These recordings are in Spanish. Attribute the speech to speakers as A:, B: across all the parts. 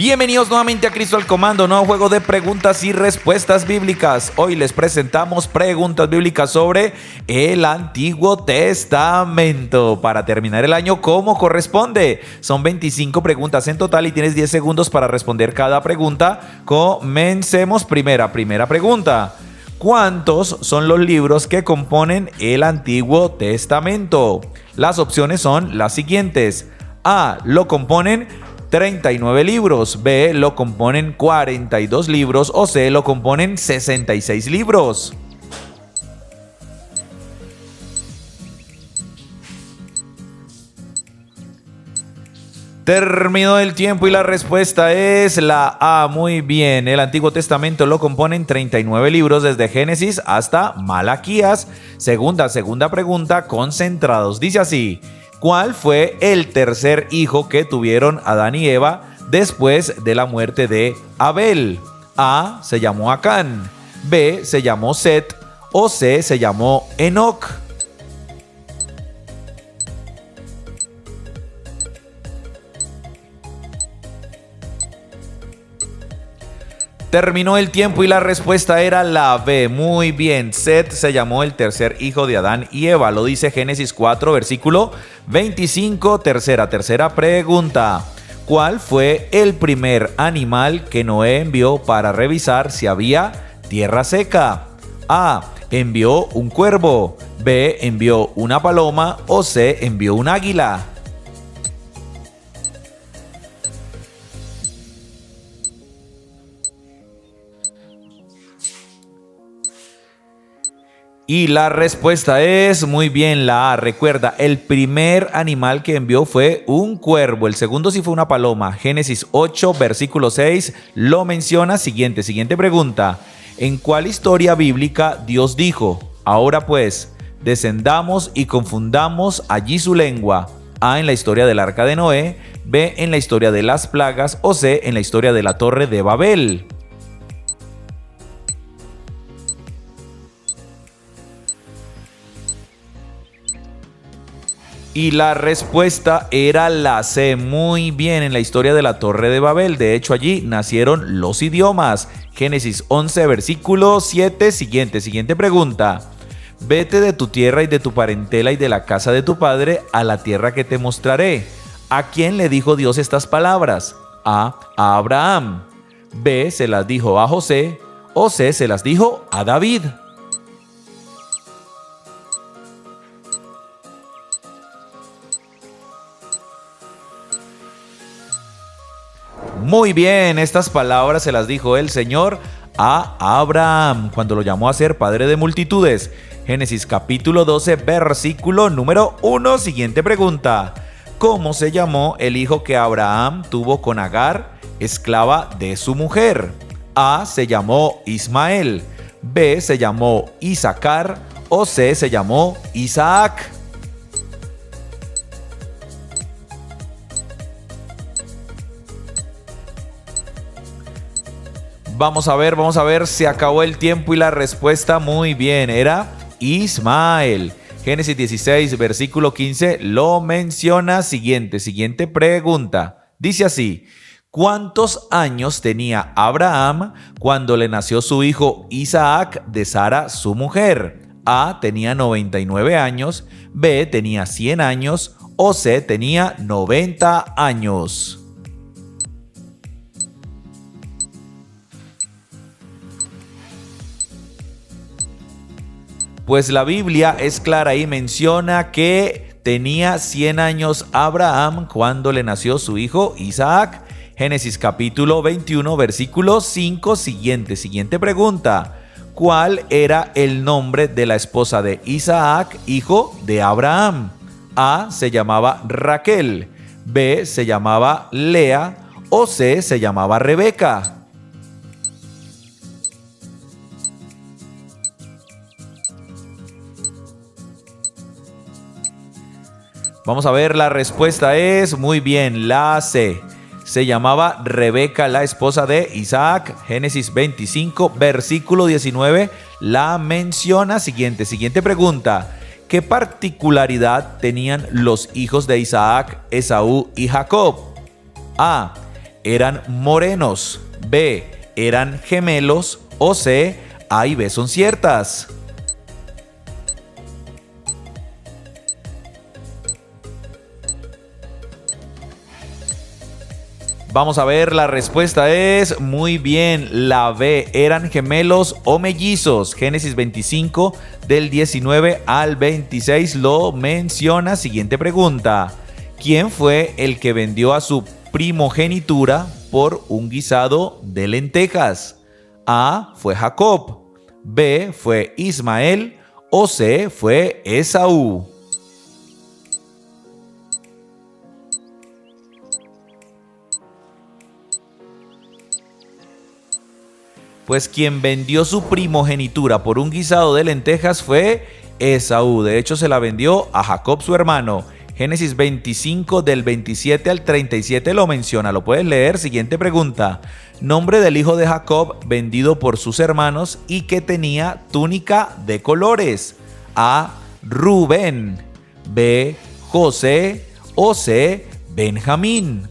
A: Bienvenidos nuevamente a Cristo al Comando, nuevo juego de preguntas y respuestas bíblicas. Hoy les presentamos preguntas bíblicas sobre el Antiguo Testamento para terminar el año como corresponde. Son 25 preguntas en total y tienes 10 segundos para responder cada pregunta. Comencemos. Primera pregunta. ¿Cuántos son los libros que componen el Antiguo Testamento? Las opciones son las siguientes. A. Lo componen 39 libros, B. Lo componen 42 libros o C. Lo componen 66 libros. Terminó el tiempo y la respuesta es la A. Muy bien, el Antiguo Testamento lo componen 39 libros desde Génesis hasta Malaquías. Segunda pregunta, concentrados. Dice así: ¿cuál fue el tercer hijo que tuvieron Adán y Eva después de la muerte de Abel? A. Se llamó Acán, B. Se llamó Set o C. Se llamó Enoc. Terminó el tiempo y la respuesta era la B. Muy bien, Set se llamó el tercer hijo de Adán y Eva. Lo dice Génesis 4, versículo 25. Tercera pregunta. ¿Cuál fue el primer animal que Noé envió para revisar si había tierra seca? A. Envió un cuervo, B. Envió una paloma o C. Envió un águila. Y la respuesta es muy bien la A. Recuerda, el primer animal que envió fue un cuervo. El segundo sí fue una paloma. Génesis 8, versículo 6 lo menciona. Siguiente pregunta. ¿En cuál historia bíblica Dios dijo: ahora pues, descendamos y confundamos allí su lengua? A. En la historia del arca de Noé, B. En la historia de las plagas o C. En la historia de la torre de Babel. Y la respuesta era la C. Muy bien, en la historia de la Torre de Babel. De hecho, allí nacieron los idiomas. Génesis 11, versículo 7. Siguiente pregunta. Vete de tu tierra y de tu parentela y de la casa de tu padre a la tierra que te mostraré. ¿A quién le dijo Dios estas palabras? A Abraham. B. Se las dijo a José. O C. Se las dijo a David. Muy bien, estas palabras se las dijo el Señor a Abraham cuando lo llamó a ser padre de multitudes. Génesis capítulo 12, versículo número 1. Siguiente pregunta. ¿Cómo se llamó el hijo que Abraham tuvo con Agar, esclava de su mujer? A. Se llamó Ismael, B. Se llamó Isaacar o C. Se llamó Isaac. Vamos a ver, se acabó el tiempo y la respuesta muy bien, era Ismael. Génesis 16, versículo 15 lo menciona. Siguiente pregunta. Dice así: ¿cuántos años tenía Abraham cuando le nació su hijo Isaac de Sara, su mujer? A. Tenía 99 años, B. Tenía 100 años o C. Tenía 90 años. Pues la Biblia es clara y menciona que tenía 100 años Abraham cuando le nació su hijo Isaac. Génesis capítulo 21, versículo 5. Siguiente pregunta. ¿Cuál era el nombre de la esposa de Isaac, hijo de Abraham? A. Se llamaba Raquel, B. Se llamaba Lea o C. Se llamaba Rebeca. Vamos a ver, la respuesta es muy bien, la C. Se llamaba Rebeca, la esposa de Isaac. Génesis 25, versículo 19, la menciona. Siguiente pregunta. ¿Qué particularidad tenían los hijos de Isaac, Esaú y Jacob? A. eran morenos. B, eran gemelos. O C, A y B son ciertas. Vamos a ver, la respuesta es muy bien, la B, eran gemelos o mellizos. Génesis 25 del 19 al 26 lo menciona. Siguiente pregunta. ¿Quién fue el que vendió a su primogenitura por un guisado de lentejas? A, fue Jacob. B, fue Ismael. O C, fue Esaú. Pues quien vendió su primogenitura por un guisado de lentejas fue Esaú. De hecho, se la vendió a Jacob, su hermano. Génesis 25 del 27 al 37 lo menciona. ¿Lo puedes leer? Siguiente pregunta. Nombre del hijo de Jacob vendido por sus hermanos y que tenía túnica de colores. A, Rubén. B, José. O C, Benjamín.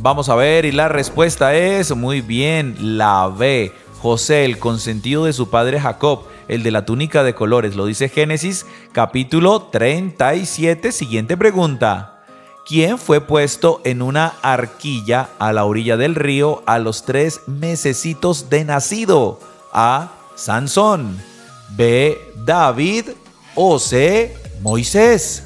A: Vamos a ver, y la respuesta es muy bien, la B. José, el consentido de su padre Jacob, el de la túnica de colores. Lo dice Génesis capítulo 37. Siguiente pregunta. ¿Quién fue puesto en una arquilla a la orilla del río a los 3 mesecitos de nacido? A, Sansón. B, David. O C, Moisés.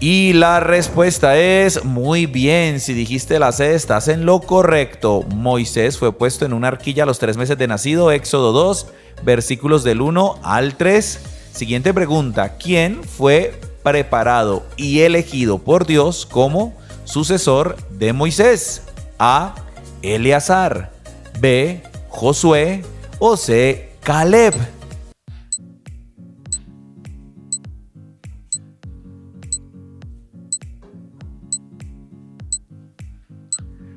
A: Y la respuesta es muy bien. Si dijiste la C, estás en lo correcto. Moisés fue puesto en una arquilla a los 3 meses de nacido. Éxodo 2, versículos del 1 al 3. Siguiente pregunta. ¿Quién fue preparado y elegido por Dios como sucesor de Moisés? A, Eleazar. B, Josué. O C, Caleb.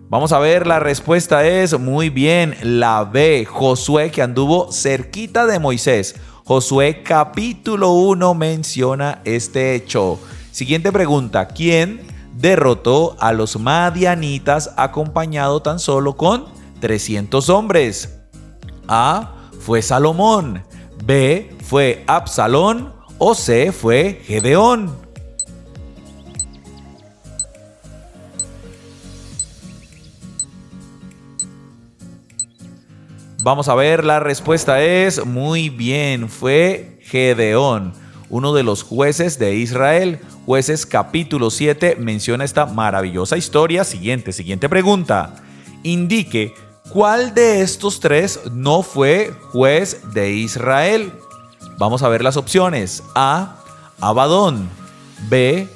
A: Vamos a ver, la respuesta es muy bien, la B, Josué, que anduvo cerquita de Moisés. Josué capítulo 1 menciona este hecho. Siguiente pregunta, ¿quién derrotó a los madianitas acompañado tan solo con 300 hombres? A, fue Salomón. B, fue Absalón. O C, fue Gedeón. Vamos a ver, la respuesta es muy bien, fue Gedeón, uno de los jueces de Israel. Jueces capítulo 7 menciona esta maravillosa historia. Siguiente pregunta. Indique cuál de estos 3 no fue juez de Israel. Vamos a ver las opciones. A, Abadón. B,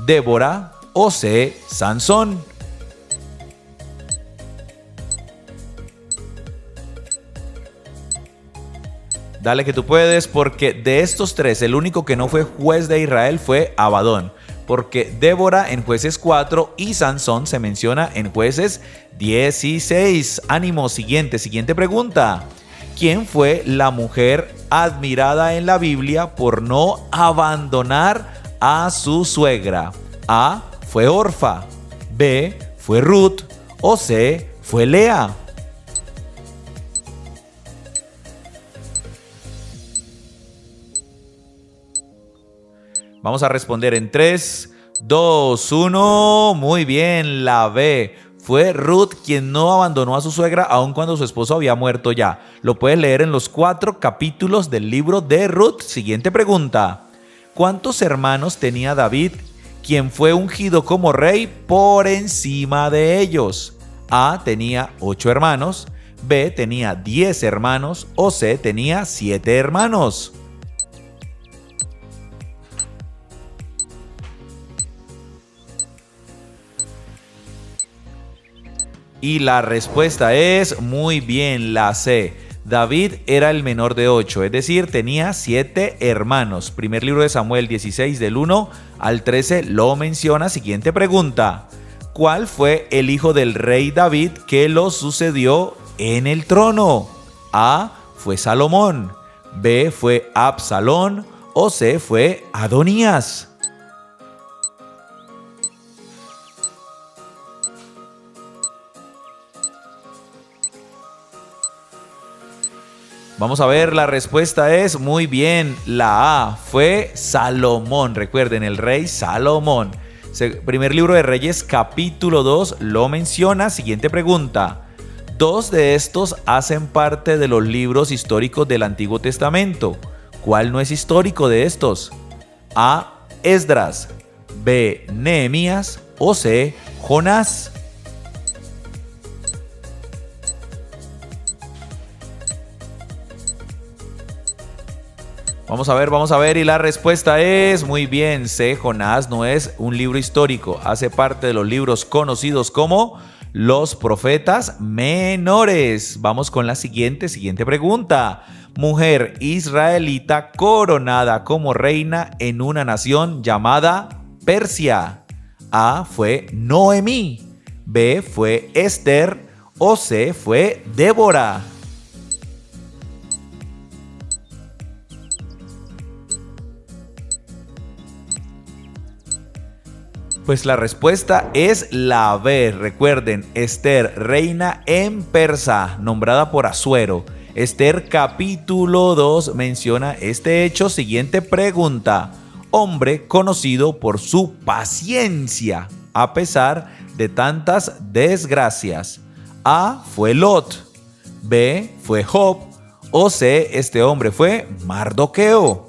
A: Débora. O C, Sansón. Dale que tú puedes, porque de estos 3, el único que no fue juez de Israel fue Abadón. Porque Débora en Jueces 4 y Sansón se menciona en Jueces 16. Ánimo, siguiente pregunta. ¿Quién fue la mujer admirada en la Biblia por no abandonar a su suegra? A, fue Orfa. B, fue Ruth. O C, fue Lea. Vamos a responder en 3, 2, 1. Muy bien, la B. Fue Ruth quien no abandonó a su suegra aun cuando su esposo había muerto ya. Lo puedes leer en los 4 capítulos del libro de Ruth. Siguiente pregunta. ¿Cuántos hermanos tenía David, quien fue ungido como rey por encima de ellos? A, tenía 8 hermanos. B, tenía 10 hermanos. O C, tenía 7 hermanos. Y la respuesta es muy bien, la C. David era el menor de 8, es decir, tenía 7 hermanos. Primer libro de Samuel 16 del 1 al 13 lo menciona. Siguiente pregunta. ¿Cuál fue el hijo del rey David que lo sucedió en el trono? A. Fue Salomón. B. Fue Absalón. O C. Fue Adonías. Vamos a ver, la respuesta es muy bien, la A, fue Salomón. Recuerden, el rey Salomón. Primer libro de Reyes, capítulo 2, lo menciona. Siguiente pregunta. Dos de estos hacen parte de los libros históricos del Antiguo Testamento. ¿Cuál no es histórico de estos? A. Esdras. B. Nehemías. O C. Jonás. Vamos a ver, y la respuesta es muy bien, C. Jonás no es un libro histórico, hace parte de los libros conocidos como los profetas menores. Vamos con la siguiente pregunta. Mujer israelita coronada como reina en una nación llamada Persia. A. Fue Noemí. B. Fue Esther. O C. Fue Débora. Pues la respuesta es la B. Recuerden, Esther, reina en persa, nombrada por Asuero. Esther capítulo 2 menciona este hecho. Siguiente pregunta. Hombre conocido por su paciencia a pesar de tantas desgracias. A. Fue Lot. B. Fue Job. O C. Este hombre fue Mardoqueo.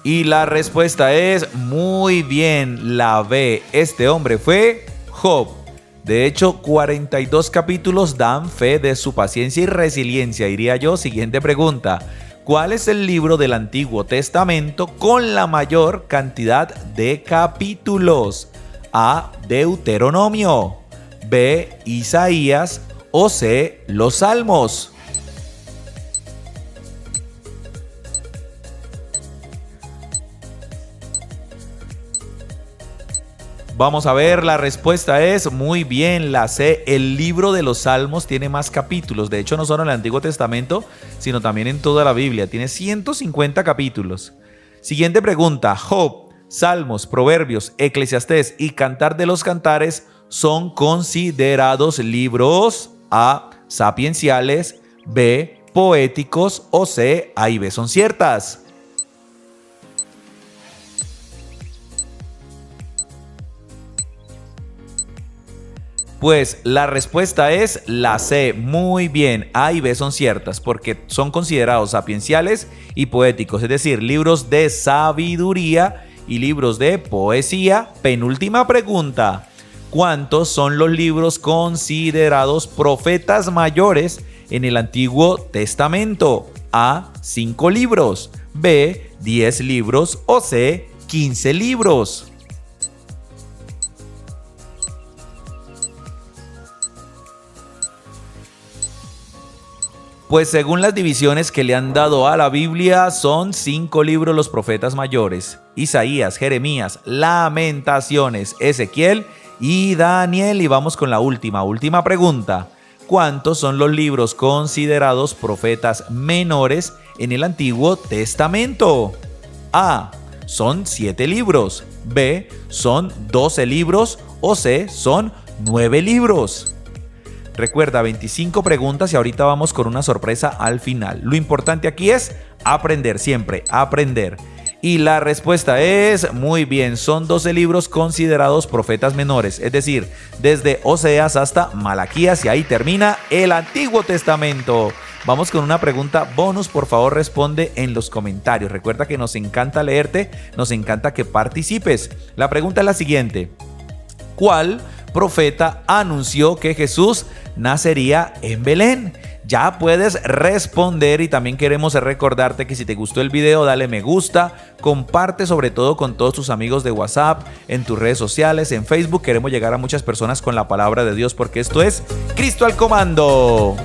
A: Y la respuesta es muy bien, la B. Este hombre fue Job. De hecho, 42 capítulos dan fe de su paciencia y resiliencia, diría yo. Siguiente pregunta. ¿Cuál es el libro del Antiguo Testamento con la mayor cantidad de capítulos? A. Deuteronomio. B. Isaías. O C. Los Salmos. Vamos a ver, la respuesta es muy bien, la C. El libro de los Salmos tiene más capítulos. De hecho, no solo en el Antiguo Testamento, sino también en toda la Biblia. Tiene 150 capítulos. Siguiente pregunta. Job, Salmos, Proverbios, Eclesiastés y Cantar de los Cantares son considerados libros A. sapienciales, B. poéticos o C. A y B son ciertas. Pues la respuesta es la C. Muy bien, A y B son ciertas porque son considerados sapienciales y poéticos, es decir, libros de sabiduría y libros de poesía. Penúltima pregunta. ¿Cuántos son los libros considerados profetas mayores en el Antiguo Testamento? A. 5 libros. B. 10 libros. O C. 15 libros. Pues según las divisiones que le han dado a la Biblia, son 5 libros los profetas mayores: Isaías, Jeremías, Lamentaciones, Ezequiel y Daniel. Y vamos con la última pregunta. ¿Cuántos son los libros considerados profetas menores en el Antiguo Testamento? A. Son 7 libros. B. Son 12 libros. O C. Son 9 libros. Recuerda, 25 preguntas y ahorita vamos con una sorpresa al final. Lo importante aquí es aprender, siempre aprender. Y la respuesta es muy bien, son 12 libros considerados profetas menores, es decir, desde Oseas hasta Malaquías, y ahí termina el Antiguo Testamento. Vamos con una pregunta bonus, por favor responde en los comentarios. Recuerda que nos encanta leerte, nos encanta que participes. La pregunta es la siguiente. ¿Cuál profeta anunció que Jesús nacería en Belén? Ya puedes responder y también queremos recordarte que si te gustó el video, dale me gusta, comparte sobre todo con todos tus amigos de WhatsApp, en tus redes sociales, en Facebook. Queremos llegar a muchas personas con la palabra de Dios porque esto es Cristo al Comando.